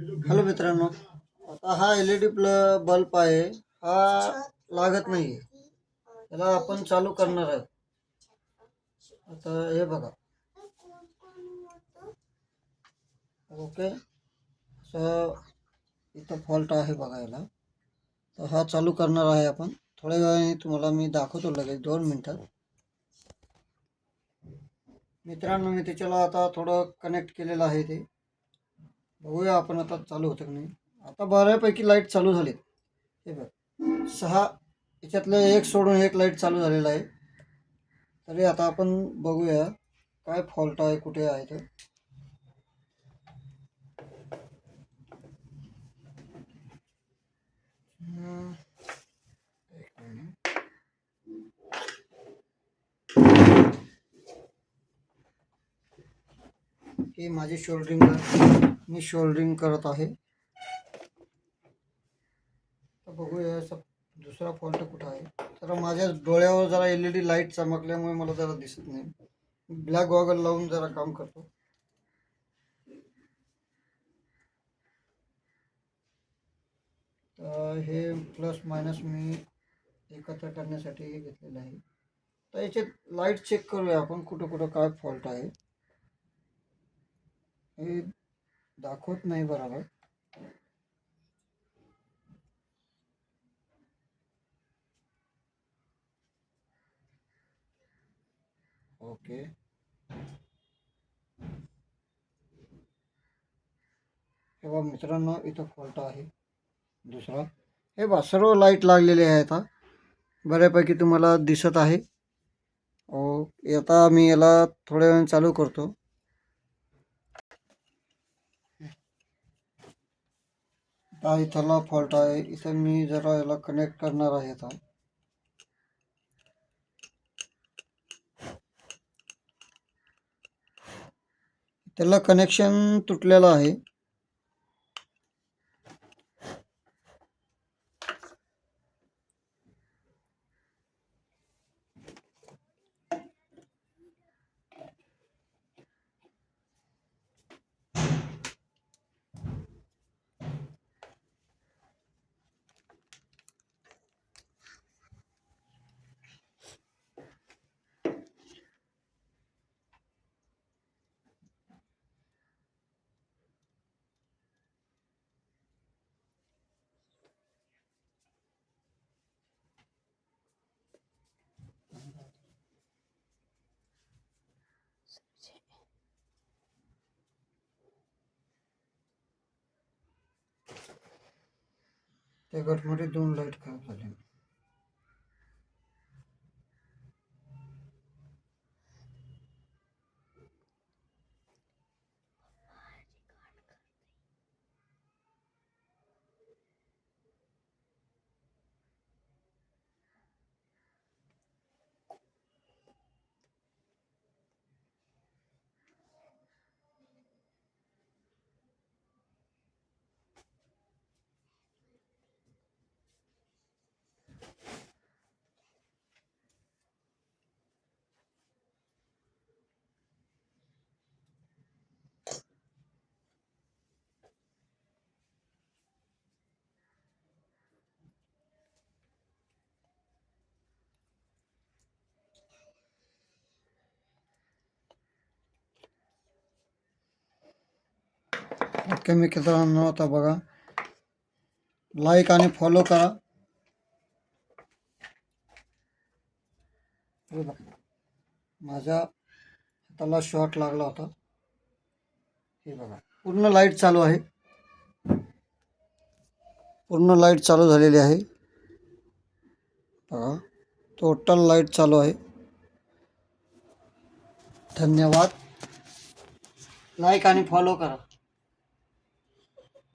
Hello मित्रांनो, आता हा LED बल्ब आहे, हा लागत नाही. त्याला आपण चालू करणार आहे. आता हे बघा, ओके. असं इथं फॉल्ट आहे बघायला. तर हा चालू करणार आहे आपण. थोड्या वेळाने तुम्हाला मी दाखवतो, लगेच 2 मिनिटात. मित्रांनो, मी त्याच्याला आता थोडं कनेक्ट केलेलं आहे. ते बघूया आपण आता चालू होतं की नाही. आता बऱ्यापैकी लाईट चालू झाली. हे बघ, 6 याच्यातलं एक सोडून एक लाईट चालू झालेला आहे. तरी आता आपण बघूया काय फॉल्ट आहे, कुठे आहे ते. एक मिनिट. ही माझी मी शोल्डरिंग करत आहे. तर बघूया दुसरा फॉल्ट कुठं आहे. तर माझ्या डोळ्यावर जरा LED लाईट चमकल्यामुळे मला जरा दिसत नाही. ब्लॅक गॉगल लावून जरा काम करतो. तर हे प्लस मायनस मी एकत्र करण्यासाठी हे घेतलेलं आहे. तर याच्यात लाईट चेक करूया आपण, कुठं कुठं काय फॉल्ट आहे. हे दाखवत नाही बरोबर. ओके, तेव्हा मित्रांनो इथं फॉल्ट आहे दुसरा. हे बा, सर्व लाईट लागलेले आहे. आता बऱ्यापैकी तुम्हाला दिसत आहे. आता मी याला थोड्या वेळ चालू करतो. आता इथला फॉल्ट आहे. इथं मी जरा याला कनेक्ट करणार आहे. आता त्याला कनेक्शन तुटलेलं आहे. त्या गटमध्ये 2 लाईट खराब झाले. ओके मित्रांनो, आता बघा, लाईक आणि फॉलो करा. हे बघा, माझ्या हाताला शॉर्ट लागला होता. हे बघा, पूर्ण लाईट चालू आहे. पूर्ण लाईट चालू झालेली आहे. बघा, टोटल लाईट चालू आहे. धन्यवाद. लाईक आणि फॉलो करा.